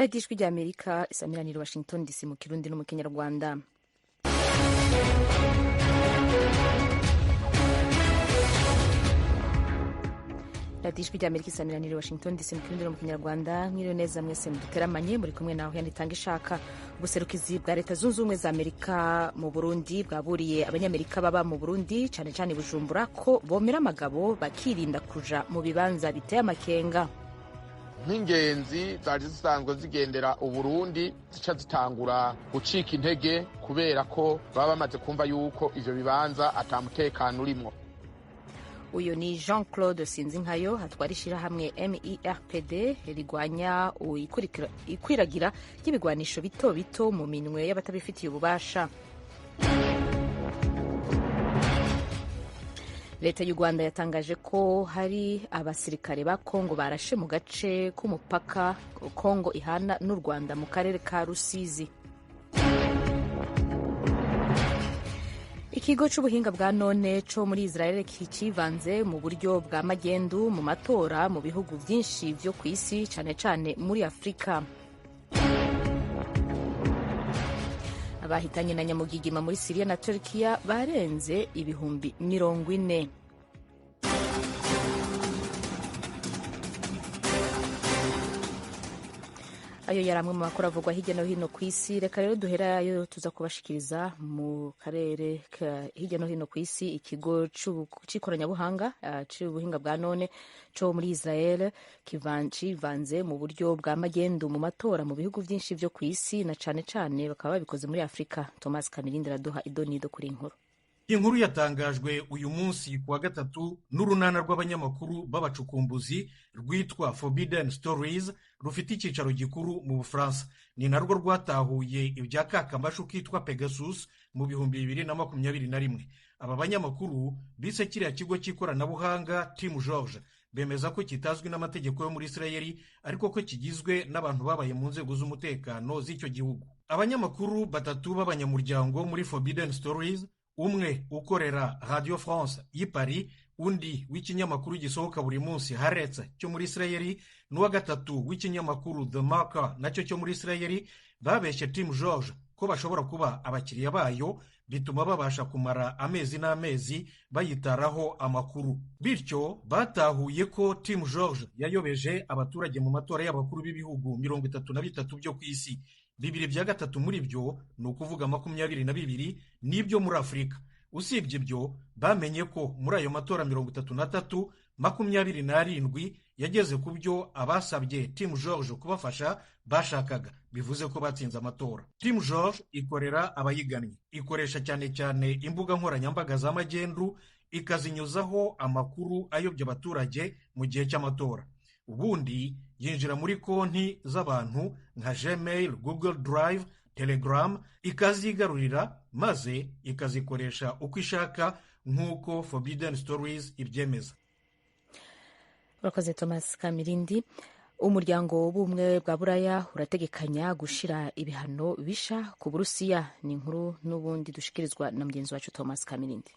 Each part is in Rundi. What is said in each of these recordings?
radiyo ijwi ry'amerika isamiraniye Washington DC mu kirundi no mu kinyarwanda. radiyo ijwi ry'amerika isamiraniye Washington DC mu kirundi no mu kinyarwanda. Mwiriwe neza mwese muduteramanye, muri kumwe naho yanitanga ishaka. Ubuserukizi bwa leta zunze ubumwe za Amerika mu Burundi bwaburiye abanyamerika baba mu Burundi cyane cyane Bujumbura ko bomera amagabo bakirinda kuja mu bibanza biteye amakenga. Nk'ingenzi zari zisanzwe zigendera Uburundi zica zitangura gucika intege kubera ko baba bamaze kumva yuko ivyo bibanza atamutekano urimwo. Uyu ni Jean Claude Sinzinkayo hatwara ishirahamwe MERPD rigwanya ikwiragira ry'ibigwanisho bito bito mu minwe y'abatabifitiye ububasha. Leta y'u Rwanda yatangaje ko hari abasirikare ba Kongo barashe mu gace k'umupaka Kongo ihana n'u Rwanda mu karere ka Rusizi. Ikigo c'ubuhinga bwa none co muri Israel kivanze mu buryo bwa magendu mu matora mu bihugu vyinshi vyo kw'isi cane cane muri Afrika. Abahitanye na nyamugigima muri Syria na Turkiya barenze ibihumbi 40. Ayo yari amwe mu makuru avugwa hirya no hino ku isi. Reka rero duhera ayo tuza kubashikiriza mu karere hirya no hino ku isi. Ikigo c'ikoranabuhanga c'ubuhinga bwa none co muri Israel kivanze mu buryo bwa magendu mu matora mu bihugu vyinshi vyo ku isi na cane cane bakaba babikoze muri Afrika. Thomas Kamirindi araduha idonido kuri inkuru. Inkuru yatangajwe uyu munsi kuwa gatatu n'urunana rw'abanyamakuru b'abacukumbuzi rwitwa Forbidden Stories rufite icyicaro gikuru mu Bufaransa. Ni narwo rwatahuye ibya kakamashu kitwa Pegasus mu 2021. Aba banyamakuru bise kiriya kigo cy'ikoranabuhanga Team George bemeza ko kitazwi n'amategeko yo muri Israeli ariko ko kigizwe n'abantu babaye mu nzego z'umutekano z'icyo gihugu. Abanyamakuru batatu b'abanyamuryango muri Forbidden Stories, umwe ukorera Radio France y'i Paris, undi w'ikinyamakuru gisohoka buri munsi Haaretz cyo muri Israeli, n'uwa gatatu w'ikinyamakuru The Marker nacyo cyo muri Israeli, babeshye Team George ko bashobora kuba abakiriya bayo, bituma babasha kumara amezi n'amezi bayitaraho amakuru. Bityo batahuye ko Team George yayobeje abaturage mu matora y'abakuru b'ibihugu 33 byo ku isi. 2/3 muri byo ni ukuvuga 22 n'ibyo muri Afurika. Usibye ibyo bamenye ko muri ayo matora 33, 27 yageze ku byo abasabye Team George kubafasha bashakaga, bivuze ko batsinze amatora. Team George ikorera abayigannye, ikoresha cyane cyane imbuga nkoranyambaga za magendu, ikazinyuzaho amakuru ayobya abaturage mu gihe cy'amatora. Ubundi yinjira muri konti z'abantu nka Gmail, Google Drive, Telegram, ikazigarurira maze ikazikoresha uko ishaka nk'uko Forbidden Stories ibyemeza. Urakoze Thomas Kamirindi. Umuryango w'ubumwe bwa Buraya urategekanya gushira ibihano bisha ku Burusiya. Ni inkuru n'ubundi dushikirizwa na mugenzi wacu Thomas Kamirindi.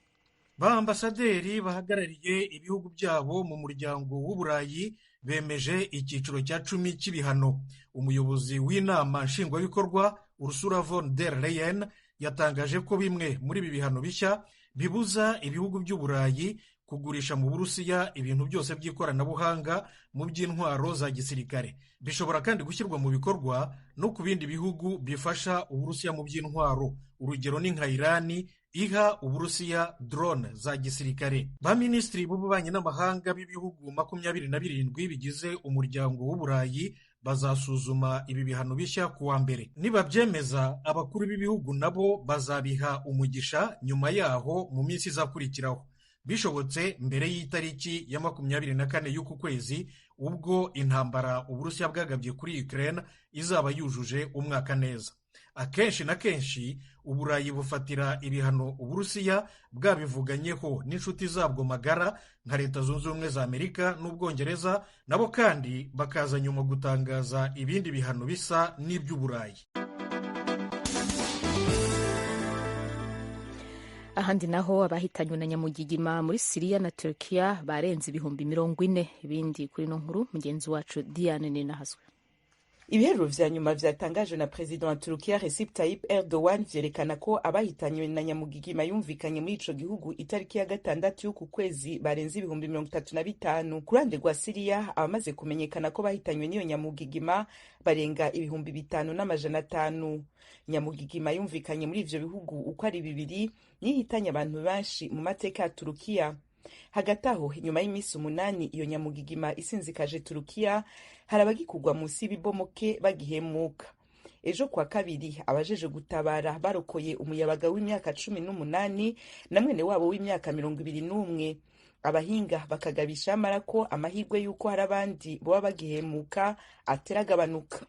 Ba ambasaderi bahagarariye ibihugu byabo mu muryango w'Uburayi bemeje icyiciro cya 10 cy'ibihano. Umuyobozi w'inama nshingwabikorwa Ursula von der Leyen yatangaje ko bimwe muri ibi bihano bishya bibuza ibihugu by'Uburayi kugurisha mu Burusiya ibintu byose by'ikoranabuhanga mu by'intwaro za gisirikare. Bishobora kandi gushyirwa mu bikorwa no ku bindi bihugu bifasha Uburusiya mu by'intwaro. Urugero ni nka Irani iha Uburusiya drone za gisirikare. Ba minisitiri b'ububanyi n'amahanga b'ibihugu 27 bigize umuryango w'Uburayi bazasuzuma ibi bihano bishya kuwa mbere. Nibabyemeza, abakuru b'ibihugu nabo bazabiha umugisha nyuma yaho mu minsi izakurikiraho, bishobotse mbere y'itariki ya 24 y'uku kwezi, ubwo intambara Uburusiya bwagabye kuri Ukraine izaba yujuje umwaka neza. Akenshi na kenshi Uburayi bufatira ibihano Uburusiya bwabivuganyeho n'inshuti zabwo magara nka Leta Zunze Ubumwe za Amerika n'Ubwongereza, nabo kandi bakaza nyuma gutangaza ibindi bihano bisa n'iby'Uburayi. Ahandi naho abahitanywe na nyamugigima muri Syria na Turkiya barenze ibihumbi 40. Ibindi kuri no nkuru mugenzi wacu Diane Ninahazwe. Ibiharuro vya nyuma vyatangajwe na President wa Turukiya Recep Tayyip Erdogan vyerekana ko abahitanywe na nyamugigima yumvikanye muri ico gihugu itariki ya 6 y'uku kwezi barenze 35,000. Ku ruhande rwa Siriya abamaze kumenyekana ko bahitanywe n'iyo nyamugigima barenga 5,500. Nyamugigima yumvikanye muri ivyo bihugu uko ari bibiri nihitanye abantu benshi mu mateka ya Turukiya. Hagati aho inyuma y'imisi 8 iyo nyamugigima isinzikaje Turukiya hari abagikugwa munsi y'ibibomoke bagihemuka. Ejo kwa kabiri abajeje gutabara barokoye umuyabaga w'imyaka 18 na mwene wabo w'imyaka 21. Abahinga bakagabisha mara ko amahirwe y'uko hari abandi boba bagihemuka ateragabanuka.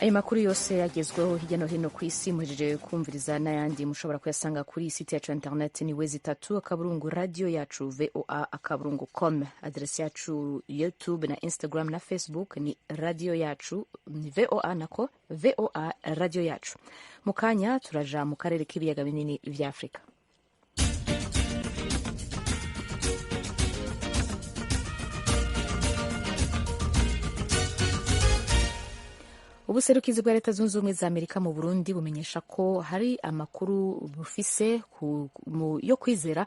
Ayo makuru yose yagezweho hirya no hino ku isi muhejeje kumviriza n'ayandi mushobora kuyasanga kuri site yacu internet ni wezi3 radio yacu voa.com. Adresi yacu YouTube na Instagram na Facebook ni radio yacu ni voa nako voa radio yacu. Mukanya turaja mu karere k'ibiyaga binini vya Afrika. Ubuserukizi bwa Leta Zunze Ubumwe za Amerika mu Burundi bumenyesha ko hari amakuru bufise yo kwizera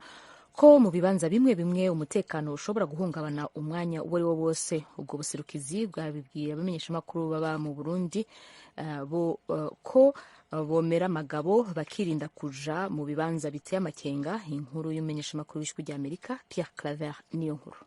ko mu bibanza bimwe bimwe umutekano ushobora guhungabana umwanya uwo ari wo wose. Ubwo buserukizi bwabibwiye abamenyesha amakuru baba mu Burundi ko bomera amagabo bakirinda kuja mu bibanza biteye amakenga. Inkuru y'umumenyesha amakuru w'ijwi rya Amerika Pierre Claver niyo nkuru.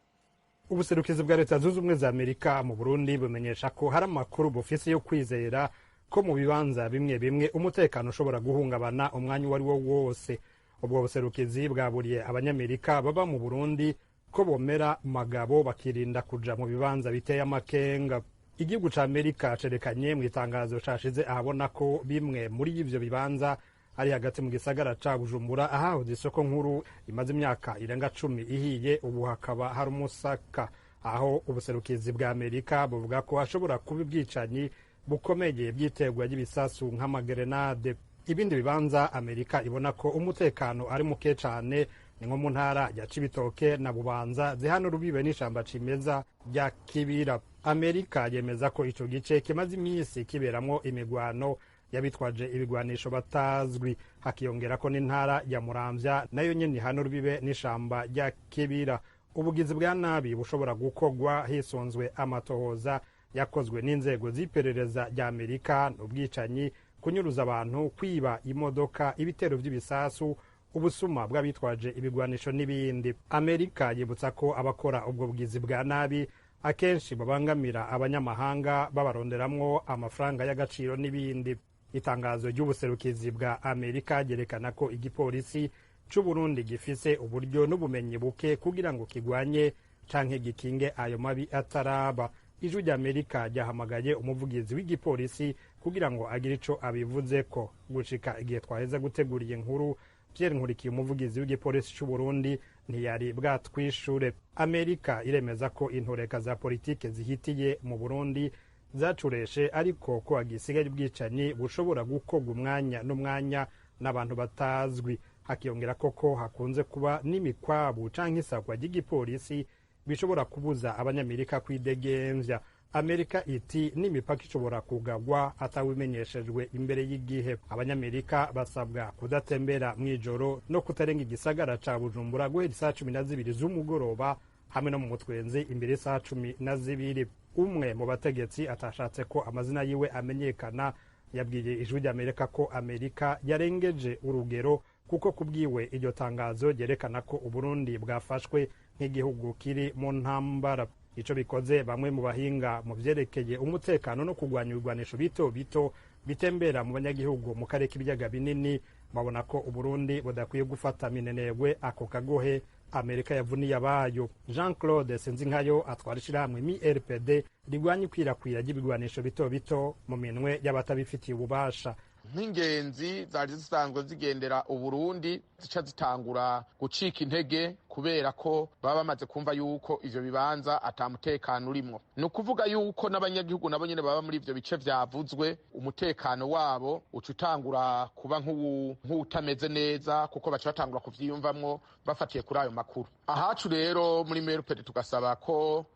Ubuserukizi bwa Leta Zunze Ubumwe za Amerika mu Burundi bumenyesha ko hari amakuru bufise yo kwizera ko mu bibanza bimwe bimwe umutekano ushobora guhungabana umwanya uwo ari wo wose. Ubwo buserukizi bwaburiye abanyamerika baba mu Burundi ko bomera magabo bakirinda kuja mu bibanza biteye amakenga. Igihugu ca Amerika cerekanye mu itangazo cashize ahabona ko bimwe muri ivyo bibanza ari hagati mu gisagara ca Bujumbura ahahoze isoko nkuru imaze imyaka irenga 10 ihiye, ubu hakaba hari umusaka. Aho ubuserukizi bwa Amerika buvuga ko hashobora kuba ubwicanyi bukomeye bw'iterwa ry'ibisasu nk'amagerenade. Ibindi bibanza Amerika ibona ko umutekano ari muke cane ni nko mu ntara ya Cibitoke na Bubanza zihana urubibe n'ishamba cimeza rya Kibira. Amerika yemeza ko ico gice kimaze imisi kiberamwo imigwano yabitwaje ibigwanisho batazwi, hakiyongera ko n'intara ya Muramvya nayo nyene hano rubibe n'ishamba rya Kibira. Ubugizi bwa nabi bushobora gukogwa hisunzwe amatohoza yakozwe n'inzego z'iperereza rya Amerika, n'ubwicanyi, kunyuruza abantu, kwiba imodoka, ibitero vy'ibisasu, ubusuma bw'abitwaje ibigwanisho n'ibindi. Amerika yibutsa ko abakora ubwo bugizi bwa nabi akenshi babangamira abanyamahanga babaronderamwo amafaranga y'agaciro n'ibindi. Itangazo ry'ubuserukizi bwa Amerika ryerekana ko igipolisi c'u Burundi gifise uburyo n'ubumenyi buke kugira ngo kigwanye canke gikinge ayo mabi ataraba. Ijwi rya Amerika ryahamagaye umuvugizi w'igipolisi kugira ngo agire ico abivuzeko. Gushika igihe twaheza guteguriye inkuru, Pierre Nkurikiye umuvugizi w'igipolisi c'u Burundi ntiyari bwatwishure. Amerika iremeza ko intoreka za politike zihitiye mu Burundi zacureshe, ariko ko agisigaye ubwicanyi bushobora gukorwa umwanya n'umwanya n'abantu batazwi. Hakiyongera ko hakunze kuba n'imikwabu canke isakwa ry'igipolisi bishobora kubuza abanyamerika kwidegemvya. Amerika iti n'imipaka ishobora kugagwa atawimenyeshejwe imbere y'igihe. Abanyamerika basabwa kudatembera mw'ijoro no kutarenga igisagara ca Bujumbura guhera isaha 12 z'umugoroba hamwe no mu mutwenzi imbere isaha 12. Umwe mu bategetsi atashatse ko amazina yiwe amenyekana yabwiye ijwi rya Amerika ko Amerika yarengeje urugero, kuko kubwiwe iryo tangazo ryerekana ko Uburundi bwafashwe nk'igihugu kiri mu ntambara. Ico bikoze bamwe mu bahinga mu vyerekeye umutekano no kugwanya ibigwanisho bito bito bitembera mu banyagihugu mu karere k'ibiyaga binini babona ko Uburundi budakwiye gufata minenegwe ako kagohe Amerika yavuniye abayo. Jean-Claude Sinzinkayo atwara ishirahamwe MIRPD rigwanya ikwirakwira ry'ibigwanisho bito bito mu minwe y'abatabifitiye ububasha. nk'ingenzi zari zisanzwe zigendera uburundi zica zitangura gucika intege kubera ko baba bamaze kumva yuko ivyo bibanza ata mutekano urimwo. Ni ukuvuga yuko n'abanyagihugu nabo nyene baba muri ivyo bice vyavuzwe umutekano wabo uca utangura kuba nk'utameze neza, kuko baca batangura kuvyiyumvamwo bafatiye kuri ayo makuru. Ahacu rero muri Merupede tugasaba ko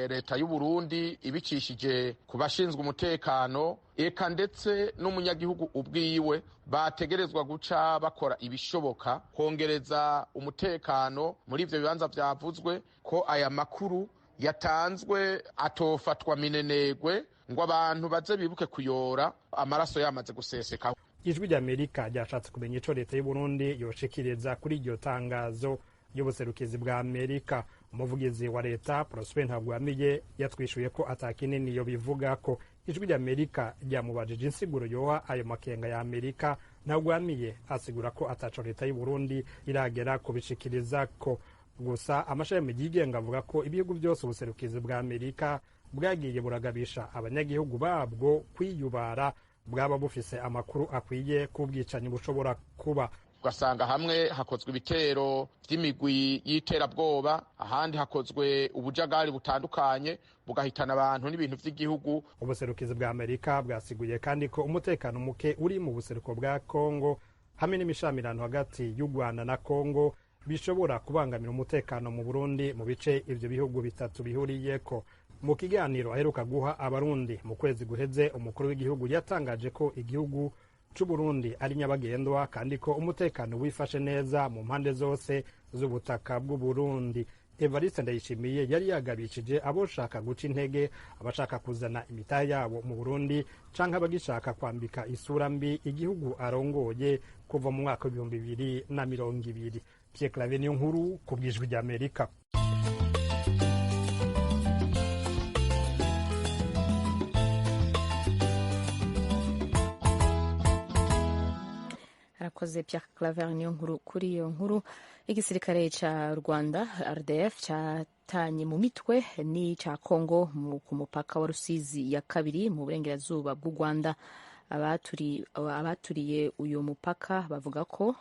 leta y'u Burundi ibicishije ku bashinzwe umutekano eka ndetse n'umunyagihugu ubwiwe bategerezwa guca bakora ibishoboka kongereza umutekano muri ivyo bibanza vyavuzwe, ko aya makuru yatanzwe atofatwa minenegwe ngo abantu baze bibuke kuyora amaraso yamaze guseseka. Ijwi ry'Amerika ryashatse kumenya ico leta y'u Burundi yoshikiriza kuri iryo tangazo y'ubuserukizi bwa Amerika. Umuvugizi wa leta Prosper Ntagwamiye yatwishuye ko atakinini yo bivuga ko. Ijwi ry'Amerika ryamubajije insiguro yoha ayo makenga ya Amerika. Ntagwamiye asigura ko ataco leta y'u Burundi iragera kubishikiriza ko. Gusa amashami yigenga avuga ko ibihugu byose ubuserukizi bwa Amerika bwagiye buragabisha abanyagihugu babwo kwiyubara bwaba bufise amakuru akwiye k'ubwicanyi bushobora kuba. Ugasanga hamwe hakozwe ibitero vy'imigwi y'iterabwoba, ahandi hakozwe ubujagari butandukanye bugahitana abantu n'ibintu vy'igihugu. Ubuserukizi bwa Amerika bwasiguye kandi ko umutekano muke uri mu buseruko bwa Kongo hamwe n'imishamirano hagati y'u Rwanda na Kongo bishobora kubangamira umutekano mu Burundi mu bice ivyo bihugu bitatu bihuriyeko. Mu kiganiro aheruka guha abarundi mu kwezi guheze, umukuru w'igihugu yatangaje ko igihugu c'u Burundi ari nyabagendwa kandi ko umutekano wifashe neza mu mpande zose z'ubutaka bw'u Burundi. Evariste Ndayishimiye yari yagabishije aboshaka guca intege abashaka kuzana imitahe yabo mu Burundi canke abagishaka kwambika isura mbi igihugu arongoye kuva mu mwaka w'2020. Pierre Claver Niyonkuru ku bw'Ijwi ry'Amerika. Arakoze Pierre Claver Niyonkuru kuri iyo nkuru. Igisirikare ca Rwanda RDF catanye mu mitwe ni ca Kongo ku mupaka wa Rusizi ya kabiri mu burengerazuba bw'u Rwanda. Abaturiye uyu mupaka bavuga ko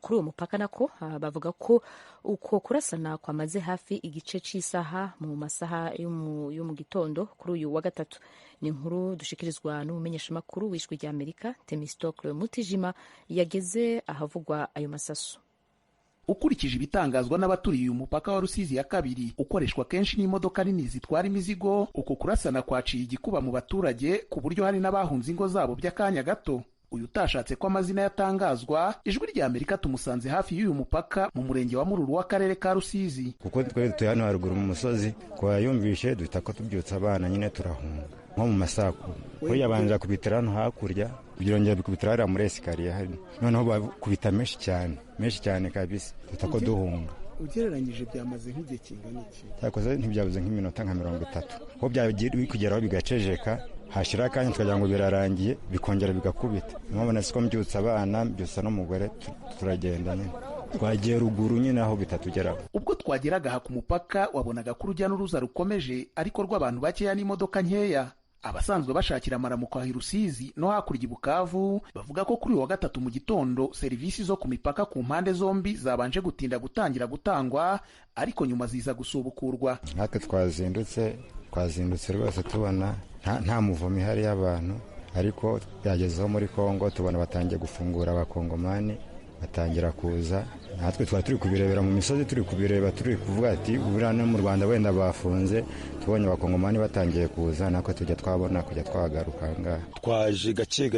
kuri uwo mupaka nako bavuga ko uko kurasana kwamaze hafi igice c'isaha mu masaha yo mu gitondo kuri uyu wa gatatu. Ni inkuru dushikirizwa n'umumenyeshamakuru w'Ijwi ry'Amerika Temistocle Mutijima yageze ahavugwa ayo masasu. Ukurikije ibitangazwa n'abaturiye uyu mupaka wa Rusizi ya kabiri ukoreshwa kenshi n'imodoka nini zitwara imizigo, uko kurasana kwaciye igikuba mu baturage ku buryo hari n'abahunze ingo zabo by'akanya gato. Uyu utashatse ko amazina yatangazwa, Ijwi ry'Amerika tumusanze hafi y'uyu mupaka mu murenge wa Mururu w'akarere ka Rusizi. Kuko twari dutuye hano haruguru mu musozi, twayumvishe duhita ko tubyutsa abana nyine turahunga nko mu masako. Ko yabanza kubitira hano hakurya byongera bikubitira hariya muri esikariye hari, noneho bakubita menshi cyane kabisa duhita ko duhunga. Ugereranyije byamaze nk'igihe kingana iki? Cyakoze ntibyabuze nk'iminota nka 30. Ko byagiye kugeraho bigacejeka, hashira akanya tukagira ngo birarangiye bikongera bigakubita. Mwabona siko mbyutsa abana byusa n'umugore turagenda nyine. Twagiye ruguru nyine aho bitatugeraho. Ubwo twageraga aha ku mupaka wabonaga ko urujya n'uruza rukomeje, ariko rw'abantu bakeya n'imodoka nkeya. Abasanzwe bashakira amaramuko ahi Rusizi no hakurya i Bukavu bavuga ko kuri uyu wa gatatu mu gitondo serivisi zo ku mipaka ku mpande zombi zabanje gutinda gutangira gutangwa, ariko nyuma ziza gusubukurwa. Natwe twazindutse rwose tubona nta muvumo ihari y'abantu, ariko byagezeho muri Kongo tubona batangiye gufungura abakongomani batangira kuza. Natwe twari turi kubirebera mu misozi, turi kubireba, turi kuvuga ati ubura no mu Rwanda wenda bafunze, tubonye abakongomani batangiye kuza nako tujya twabona kujya twagaruka ngaha. Twaje gake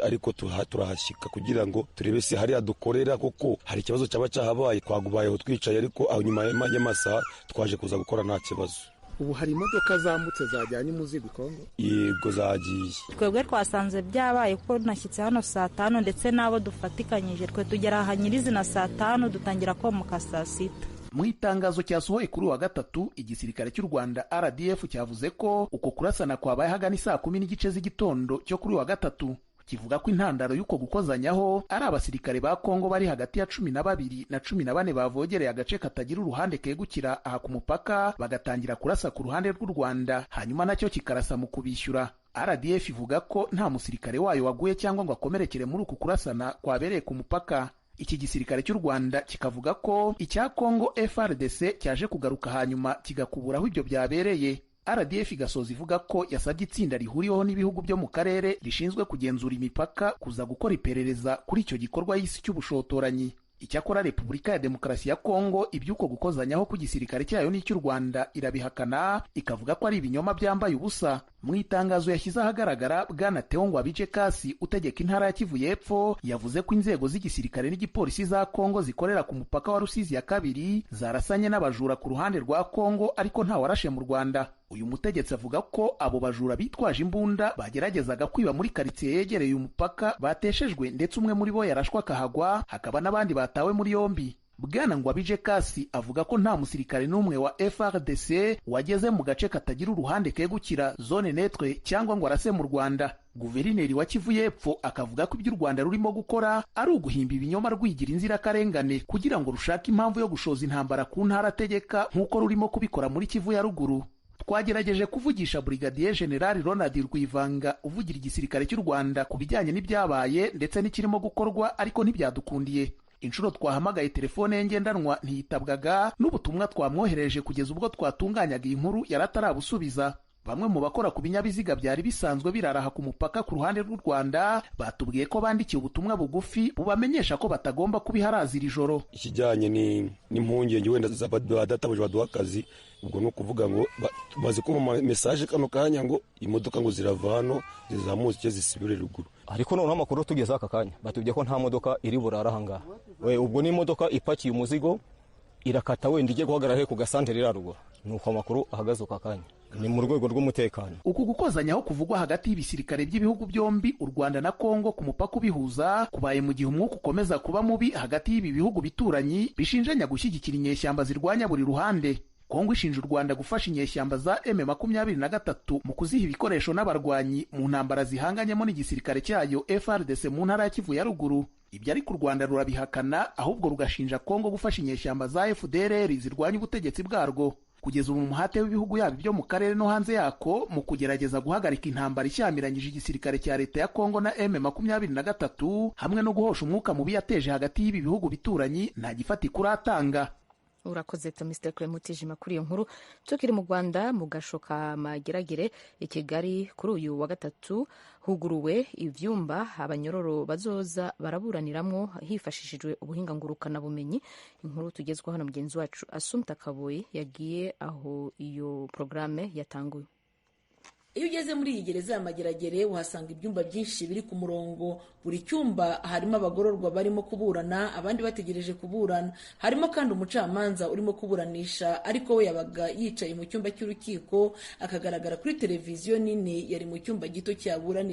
ariko turahashyika kugira ngo turebe se hari adukorera, kuko hari ikibazo cyaba cyahabaye twagubayeho twicaye, ariko aho nyuma y'amasaha twaje kuza gukora nta kibazo. Ubu hari imodoka zambutse zajyanye umuzigo Kongo? Yego zagiye. Twebwe twasanze byabaye kuko nashyitse hano saa 5 ndetse n'abo dufatikanyije twe tugera aha nyirizina saa 5 dutangira komuka saa 6. Mu itangazo cyasohoye kuri wa gatatu, igisirikare cy'u Rwanda RDF cyavuze ko uko kurasana kwabaye hagana saa 10 z'igitondo cyo kuri wa gatatu. Kivuga ko intandaro y'uko gukozanyaho ari abasirikare ba Kongo bari hagati ya 12 na 14 bavogereye agace katagira uruhande kegukira aha ku mupaka, bagatangira kurasa ku ruhande rw'u Rwanda, hanyuma nacyo kikarasa mu kubishyura. RDF ivuga ko nta musirikare wayo waguye cyangwa ngo akomerekere muri uku kurasana kwabereye ku mupaka. Iki gisirikare cy'u Rwanda kikavuga ko icya Kongo FARDC cyaje kugaruka hanyuma kigakuburaho ibyo byabereye. RDF igasoza ivuga ko yasabye itsinda rihuriweho n'ibihugu byo mu karere rishinzwe kugenzura imipaka kuza gukora iperereza kuri icyo gikorwa y'isi cy'ubushotoranyi. Icyakora Repubulika ya Demokarasi ya Kongo iby'uko gukozanyaho ku gisirikare cyayo n'icy'u Rwanda irabihakana, ikavuga ko ari ibinyoma byambaye ubusa. Mu itangazo yashyize ahagaragara, Bwana Theo Ngwabije Kasi utegeka intara ya Kivu y'Epfo yavuze ko inzego z'igisirikare n'igipolisi za Kongo zikorera ku mupaka wa Rusizi ya kabiri zarasanye n'abajura ku ruhande rwa Kongo, ariko nta warashe mu Rwanda. Uyu mutegetsi avuga ko abo bajura bitwaje imbunda bageragezaga kwiba muri karitsiye yegereye umupaka bateshejwe, ndetse umwe muri bo yarashwe akahagwa, hakaba n'abandi batawe muri yombi. Bwana Ngwabije Kasi avuga ko nta musirikare n'umwe wa FARDC wageze mu gace katagira uruhande kegukira zone netre cyangwa ngo arase mu Rwanda. Guverineri wa Kivu y'Epfo akavuga ko ibyo u Rwanda rurimo gukora ari uguhimba ibinyoma rwigira inzirakarengane kugira ngo rushake impamvu yo gushoza intambara ku ntara ategeka nk'uko rurimo kubikora muri Kivu ya ruguru. Twagerageje kuvugisha Brigadier General Ronald Rwivanga uvugira igisirikare cy'u Rwanda ku bijyanye n'ibyabaye ndetse n'ikirimo gukorwa, ariko ntibyadukundiye. Inshuro twahamagaye telefone ye ngendanwa ntiyitabwaga, n'ubutumwa twamwohereje kugeza ubwo twatunganyaga iyi nkuru yaratarabusubiza. Bamwe mu bakora ku binyabiziga byari bisanzwe biraraha ku mupaka ku ruhande rw'u Rwanda batubwiye ko bandikiye ubutumwa bugufi bubamenyesha ko batagomba kubiharazira ijoro. Ikijyanye n'impungenge wenda databuja baduha akazi, ubwo ni ukuvuga ngo tumaze kumva mesaje kano kanya ngo imodoka ngo zirava hano zizamutse zisubire ruguru, ariko noneho amakuru tugeze aka kanya batubwiye ko nta modoka iri burara aha ngaha. Ubwo ni imodoka ipakiye umuzigo irakata wenda ijye guhagarara he ku gasantere irarugura. Nuko amakuru ahagaze aka kanya ni mu rwego rw'umutekano. Uku gukozanyaho kuvugwa hagati y'ibisirikare by'ibihugu byombi, u Rwanda na Kongo, ku mupaka ubihuza kubaye mu gihe umwuka ukomeza kuba mubi hagati y'ibi bihugu bituranyi bishinjanya gushyigikira inyeshyamba zirwanya buri ruhande. Kongo ishinja u Rwanda gufasha inyeshyamba za M23 mu kuziha ibikoresho n'abarwanyi mu ntambara zihanganyemo n'igisirikare cyayo FARDC mu ntara ya Kivu ya ruguru. Ibyo ariko u Rwanda rurabihakana, ahubwo rugashinja Kongo gufasha inyeshyamba za FDLR zirwanya ubutegetsi bwarwo. Kugeza ubu umuhate w'ibihugu yabo byo mu karere no hanze yako mu kugerageza guhagarika intambara ishyamiranyije igisirikare cya leta ya Kongo na M23 hamwe no guhosha umwuka mubi yateje hagati y'ibi bihugu bituranyi nta gifatika uratanga. Urakoze Mr. Clemutijima kuri iyo nkuru. Tukiri mu Rwanda, mu gashoka Mageragere i Kigali kuri uyu wa gatatu huguruwe ivyumba abanyororo bazoza baraburaniramwo hifashishijwe ubuhinga ngurukana bumenyi. Inkuru tugezwa hano mugenzi wacu Asumta Kaboyi yagiye aho iyo programme yatanguye. Iyo ugeze muri iyi gereza ya Mageragere uhasanga ibyumba byinshi biri ku murongo. Buri cyumba harimo abagororwa barimo kuburana, abandi bategereje kuburana. Harimo kandi umucamanza urimo kuburanisha, ariko we yabaga yicaye mu cyumba cy'urukiko akagaragara kuri televiziyo nini yari mu cyumba gito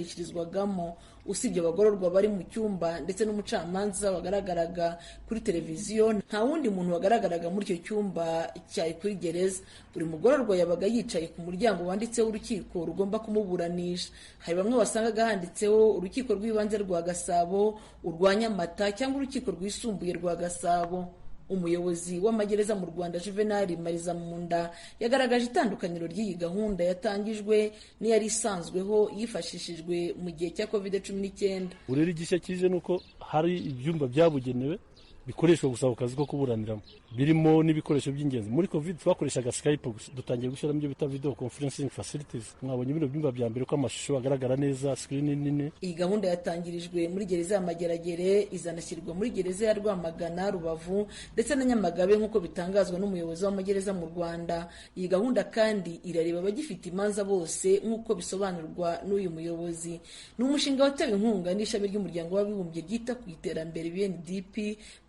cyaburanishirizwagamo. Usibye abagororwa bari mu cyumba ndetse n'umucamanza wagaragaraga kuri televiziyo, nta wundi muntu wagaragaraga muri icyo cyumba cyari kuri gereza. Buri mugororwa yabaga yicaye ku muryango wanditseho urukiko rugomba kumuburanisha. Hari bamwe wasangaga handitseho urukiko rw'ibanze rwa Gasabo, urwa Nyamata cyangwa urukiko rwisumbuye rwa Gasabo. Umuyobozi w'amagereza mu Rwanda Juvenal Mariza Munda yagaragaje itandukaniro ry'iyi gahunda yatangijwe n'iyari isanzweho yifashishijwe mu gihe cya COVID-19. Urero igishya kije nuko hari ibyumba byabugenewe bikoreshwa gusa ku kazi ko kuburaniramo, birimo n'ibikoresho by'ingenzi. Muri COVID twakoreshaga Skype gusa, dutangiye gushyiramo ibyo bita video conferencing facilities. Mwabonye bino byumba bya mbere ko amashusho agaragara neza, screen nini. Iyi gahunda yatangirijwe muri gereza ya Mageragere, izanashyirwa muri gereza ya Rwamagana, Rubavu ndetse na Nyamagabe nk'uko bitangazwa n'umuyobozi w'amagereza mu Rwanda. Iyi gahunda kandi irareba abagifite imanza bose nk'uko bisobanurwa n'uyu muyobozi. Ni umushinga watewe inkunga n'ishami ry'umuryango w'abibumbye ryita ku iterambere UNDP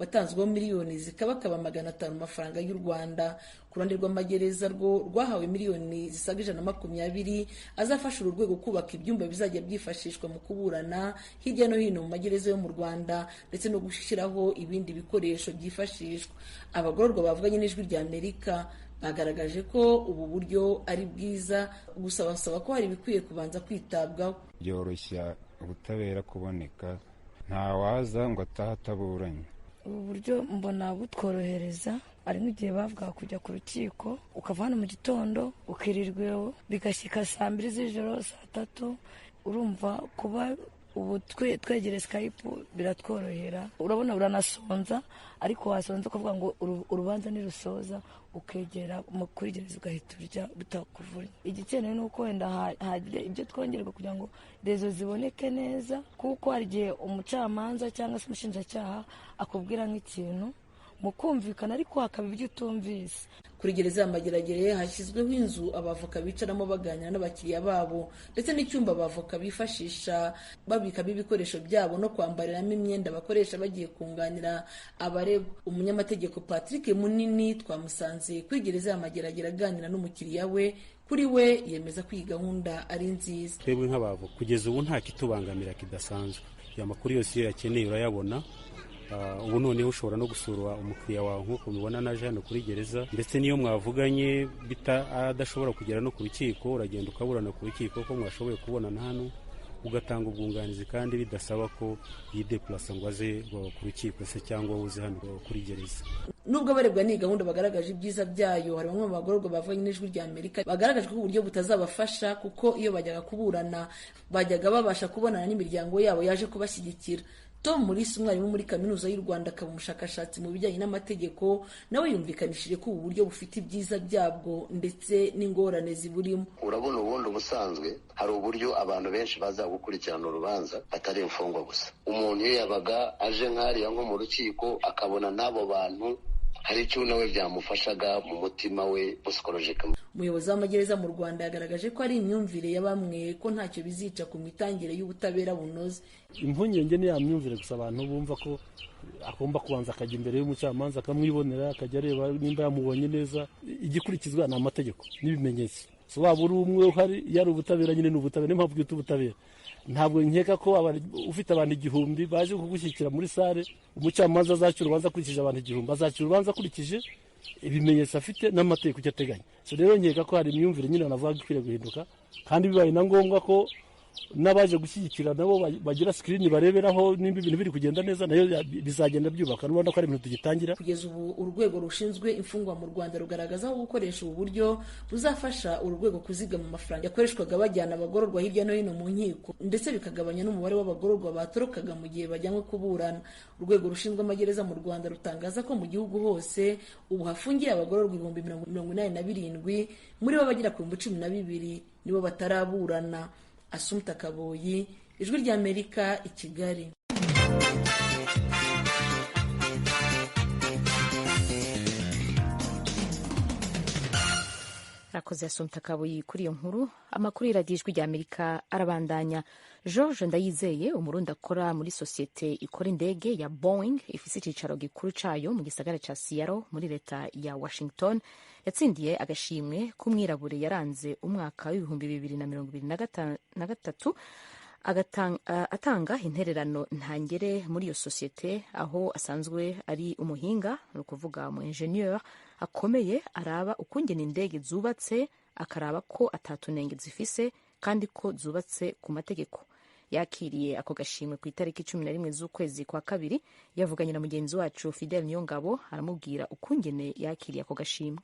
watanzweho miliyoni zikabakaba 500 amafaranga y'u Rwanda. Ku ruhande rw'amagereza rwo rwahawe miliyoni zisaga 120 azafasha uru rwego kubaka ibyumba bizajya byifashishwa mu kuburana hirya no hino mu magereza yo mu Rwanda ndetse no gushyiraho ibindi bikoresho byifashishwa. Abagororwa bavuganye n'ijwi rya Amerika bagaragaje ko ubu buryo ari bwiza, gusa basaba ko hari bikwiye kubanza kwitabwaho. Byoroshya ubutabera kuboneka, nta waza ngo ataha ataburanye. Ubu buryo mbona butworohereza hari nk'igihe bavuga kujya ku rukiko ukava hano mu gitondo ukirirweho bigashyika 2:00 z'ijoro 3:00 urumva kuba ubu twegere Skype biratworohera urabona uranasonza ariko wasonza ukavuga ngo urubanza nirusoza ukegera kuri gereza ugahita urya bitakuvura. Igikenewe nuko wenda hagira ibyo twongerwa kugira ngo rezo ziboneke neza, kuko hari igihe umucamanza cyangwa se umushinjacyaha akubwira nk'ikintu mukumvikana ariko hakaba ibyo utumvise. Kuri gereza ya Mageragere hashyizweho inzu abavoka bicaramo baganira n'abakiriya babo ndetse n'icyumba abavoka bifashisha babikamo ibikoresho byabo no kwambariramo imyenda bakoresha bagiye kunganira abaregwa. Umunyamategeko Patrick Munini twamusanze kuri gereza ya Mageragere aganira n'umukiriya we. Kuri we yemeza ko iyi gahunda ari nziza. Twebwe nk'abavoka kugeza ubu nta kitubangamira kidasanzwe, amakuru yose iyo yakeneye urayabona. Ubu noneho ushobora no gusura umukiriya wawe nk'uko mubibona naje hano kuri gereza, ndetse n'iyo mwavuganye adashobora kugera no ku rukiko uragenda ukaburana ku rukiko ko mwashoboye kubonana hano ugatanga ubwunganizi kandi bidasaba ko yideplasa ngo aze ku rukiko se cyangwa uze hano kuri gereza. Nubwo abarebwa n'iyi gahunda bagaragaje ibyiza byayo, hari bamwe mu bagororwa bavanye n'Ijwi rya Amerika bagaragaje ko uburyo butazabafasha kuko iyo bajyaga kuburana bajyaga babasha kubonana n'imiryango yabo yaje kubashyigikira. Tom Mulisa, umwarimu muri Kaminuza y'u Rwanda akaba umushakashatsi mu bijyanye n'amategeko, nawe yumvikanishije ko ubu buryo bufite ibyiza byabwo ndetse n'ingorane ziburimo. Urabona ubundi ubusanzwe hari uburyo abantu benshi baza gukurikirana urubanza atari imfungwa gusa. Umuntu iyo yabaga aje nk'ariya nko mu rukiko akabona n'abo bantu hari icyo nawe byamufashaga mu mutima we psychologique. Umuyobozi w'amagereza mu Rwanda yagaragaje ko ari imyumvire ya bamwe ko ntacyo bizica ku mitangire y'ubutabera bunoze. Impungenge ni ya myumvire gusa abantu bumva ko agomba kubanza akajya imbere y'umucamanza akamwibonera akajya areba nimba yamubonye neza. Igikurikizwa ni amategeko n'ibimenyetso. So waba uri umwe uhari yari ubutabera nyine n'ubutabera, niyo mpamvu bwite ubutabera. Ntabwo nkeka ko ufite abantu 1000 baje kugushyikira muri sare umucamanza azacura urubanza akurikije abantu 1000, azacura urubanza akurikije ibimenyetso afite n'amategeko icyo ateganya. So rero nkeka ko hari imyumvire nyine navuga ikwiriye guhinduka, kandi bibaye na ngombwa ko n'abaje gushyigikira nabo bagira screen bareberaho nimba ibintu biri kugenda neza, nayo bizagenda byubaka. Rubanda ko ari ibintu tugitangira. Kugeza ubu urwego rushinzwe imfungwa mu Rwanda rugaragaza aho gukoresha ubu buryo buzafasha uru rwego kuzigama amafaranga yakoreshwaga bajyana abagororwa hirya no hino mu nkiko, ndetse bikagabanya n'umubare w'abagororwa batorokaga mu gihe bajyanywe kuburana. Urwego rushinzwe amagereza mu Rwanda rutangaza ko mu gihugu hose ubu hafungiye abagororwa 87,000, muri bo bagera ku 12,000 nibo bataraburana. Assumpta Kaboyi, Ijwi rya Amerika, i Kigali. Rakoze Assumpta Kaboyi kuri iyo nkuru. Amakuru y'iradiyo Ijwi rya Amerika arabandanya. George Ndayizeye, umurundi akora muri sosiyete ikora indege ya Boeing ifise icyicaro gikuru cayo mu gisagara ca Seattle muri leta ya Washington, yatsindiye agashimwe k'umwirabure yaranze umwaka w'2023 atanga intererano ntangere muri iyo sosiyete, aho asanzwe ari umuhinga, ni ukuvuga umu ingenieur akomeye, araba ukungena indege zubatse, akaraba ko atatunenge zifise kandi ko zubatse ku mategeko. Yakiriye ako gashimwe ku itariki 11 z'ukwezi kwa kabiri. Yavuganye na mugenzi wacu Fidel Niyongabo aramubwira ukungene yakiriye ako gashimwe.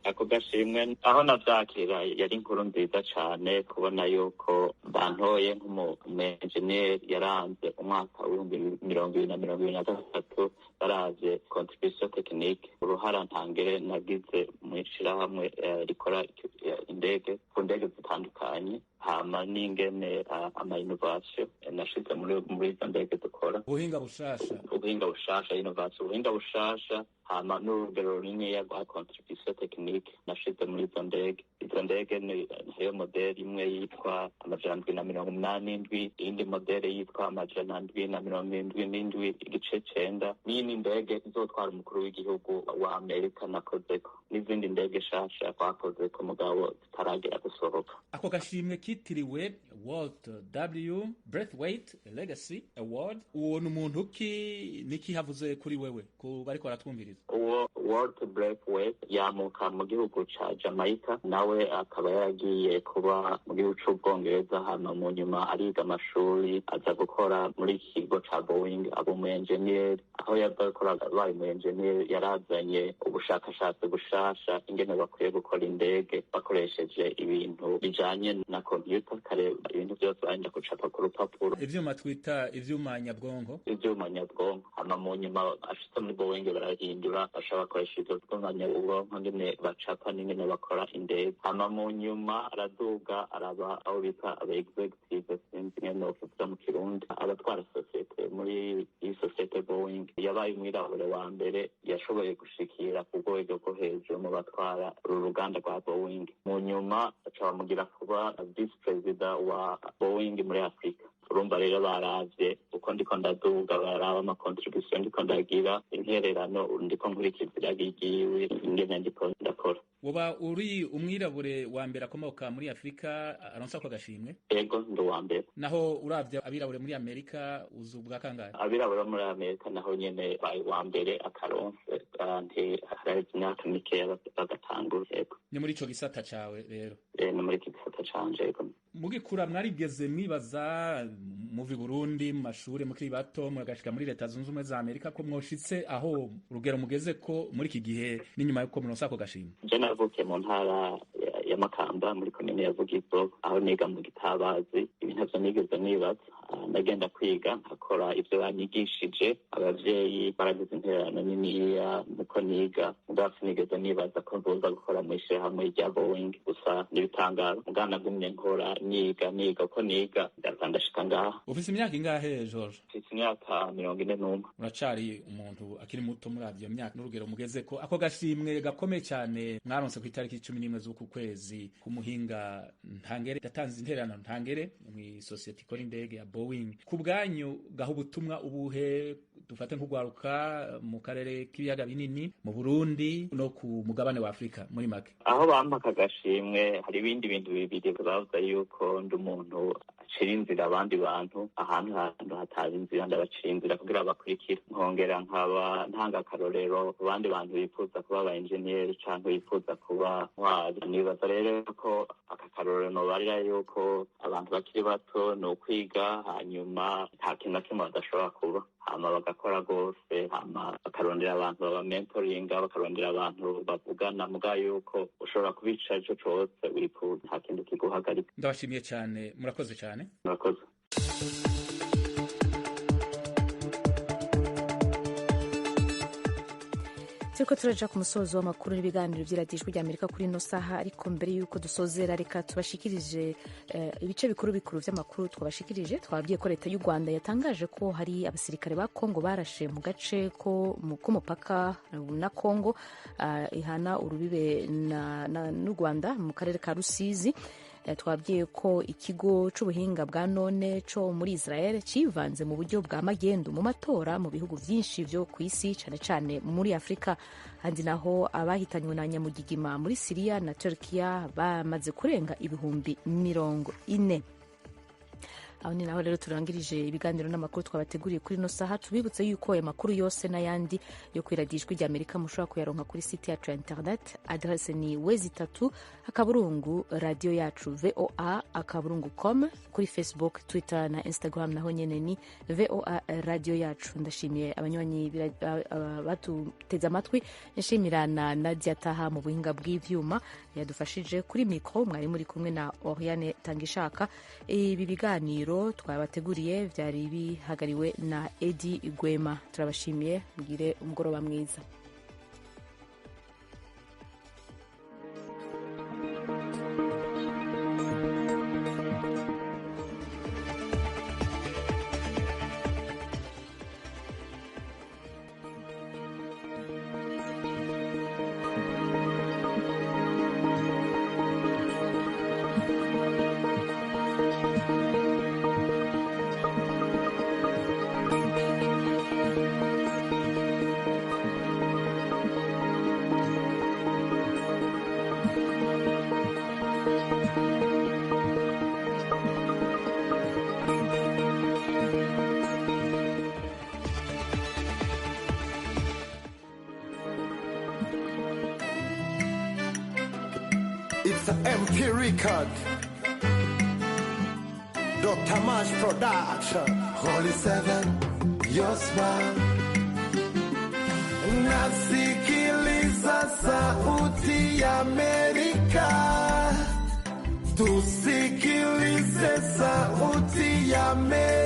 Ako gashimwe aho navyakira yari inkuru nziza cyane, kubona yuko bantoye nk'umu-engineer yaranze umwaka w'2023 baravye contribution technique, uruhara ntangere nagize mu ishirahamwe rikora indege ku ndege zitandukanye, hama n'ingene ama innovation nashize muri izo ndege dukora, ubuhinga bushasha innovation, ubuhinga bushasha, hama n'urugero runini rwa contribution technique nashize muri izo ndege. Izo ndege niyo modeli imwe yitwa 787, indi modeli yitwa 777 igice 9, n'indi ndege izotwara umukuru w'igihugu wa Amerika nakozeko, n'izindi ndege shasha twakozeko mugabo zitaragera gusohoka. Ako gashimwe kitiriwe Walt W. Braithwaite Legacy Award, uwo n'umuntu ki niki havuze kuri wewe ku bariko baratwumviriza? Uwo Walt Braithwaite yamuka mu gihugu ca Jamaica, nawe akaba yaragiye kuba mu gihugu c'Ubwongereza, hama mu nyuma ariga amashuri aza gukora muri iki kigo ca Boeing, aba umu engineer. Aho yakoraga abaye umu engineer yarazanye ubushakashatsi bushasha ingene bakwiye gukora indege bakoresheje ibintu bijanye na computer, kare ibintu byose barinda gucapa ku rupapuro, ivyuma twita ivyuma nyabwonko. Hama mu nyuma ashitse muri Boeing barahindura, bashaka bakoresha ivyo vyuma nyabwonko ngene bacapa n'ingene bakora indege. Hama mu nyuma araduga araba aho bita aba executive, sinzi ingene novuga mu Kirundi, abatwara sosiyete muri iyi sosiyete Boeing. Yabaye umwirabure wa mbere yashoboye gushikira ku rwego rwo hejuru mu batwara uru ruganda rwa Boeing. Mu nyuma aca bamugira kuba vice perezida wa Boeing muri Afrika. Urumva rero baravye uko ndiko ndaduga, baraba ama contribution ndiko ndagira, intererano ndiko nkurikiza iragigiwe ingene ndiko ndakora. Woba uri umwirabure wa mbere akomoka muri Afrika aronsa ko gashimwe? Ego ndo wa mbere. Naho uravye abirabure muri Amerika uzubwa kangahe? Abirabure muri Amerika naho nyene bayi wa mbere akaronse kandi hari imyaka mike bagatangura. Ni muri ico gisata cawe rero? Ni muri iki gisata canje. Mugikura mwarigeze mwibaza muvi Burundi mu mashuri mukiri bato mugashika muri Leta Zunze Ubumwe za Amerika ko mwoshitse aho urugero mugeze ko muri iki gihe n'inyuma yuko muronsa ko gashimwe? Je navukiye mu ntara ya Makamba muri komine ya Vugizo, aho niga mu Gitabazi. Ibintu vyo nigeze nibaza, ndagenda kwiga nkakora ivyo banyigishije. Abavyeyi baragize intererano niniya muko niga, mugabo sinigeze nibaza ko nzoza gukora mu ishirahamwe rya Boeing. Gusa n'ibitangaro mugabo nagumye nkora niga uko niga ndashika ngaha. Ufise imyaka ingahe George? Mfise imyaka 41. Uracari umuntu akiri muto muri avyo myaka n'urugero mugeze ko ako gashimwe gakomeye cyane mwaronse ku itariki 11 z'uku kwezi kumuhinga ntangere, yatanze intererano ntangere mu society ikora indege ya Boeing. Ku bwanyu gaha ubutumwa ubuhe, dufate nk'ugwaruka mu karere k'ibiyaga binini mu Burundi no ku mugabane wa Afrika muri make? Aho bampaka gashimwe hari ibindi bintu bibiri bavuga yuko ndi umuntu acira inzira abandi bantu, ahantu hatari inzira ndabacira inzira kugira bakurikire. Nkongera nkaba ntanga akarorero ku bandi bantu bifuza kuba aba engineer canke bifuza kuba ntwari. Nibaza rero ko aka karorero nobarira yuko abantu bakiri bato ni ukwiga, hanyuma nta kintu na kimwe badashobora kuba, hama bagakora rwose, hama bakarondera abantu baba mentoringa, bakarondera abantu bavugana, muga yuko ushobora kubica ico cose wifuza, nta kintu kiguhagarika. Ndabashimiye cyane, murakoze cyane. Murakoze. turiko turaja ku musozo w'amakuru n'ibiganiro vy'iradijwi ry'Amerika kuri ino saha, ariko mbere yuko dusozera reka tubashikirije ibice bikuru vy'amakuru twabashikirije. Twabwiye ko leta y'u Rwanda yatangaje ko hari abasirikare ba Kongo barashe mu gace k'umupaka na Kongo ihana urubibe n'u Rwanda mu karere ka Rusizi. Twabwiye ko ikigo c'ubuhinga bwa none co muri Israel civanze mu buryo bwa magendu mu matora mu bihugu vyinshi vyo kw'isi, cane cane muri Afrika. Handi naho abahitanywe na nyamugigima muri Syria na Turkiya bamaze kurenga ibihumbi 40. Aho ni naho rero turangirije ibiganiro n'amakuru twabateguriye kuri no saha. Tubibutse yuko aya makuru yose n'ayandi yo kwiradijwi ry'Amerika mushobora kuyaronka kuri site yacu ya internet, adresse ni wezi3 akaburungu radio yacu voa.com, kuri Facebook, Twitter na Instagram naho nyene ni VOA radio yacu. Ndashimiye abanywanyi batuteze amatwi, nshimira na Nadia Taha mu buhinga bw'ivyuma yadufashije. Kuri mikro mwari muri kumwe na Oriane Tangishaka. Ibi biganiro twabateguriye vyari bihagariwe na Edi Gwema. Turabashimiye, mugire umugoroba mwiza. Mr. MP Record, Dr. Mash Production, Holy Seven, your smile. Nasikiliza sauti ya Amerika, tusikilize sauti ya Amerika.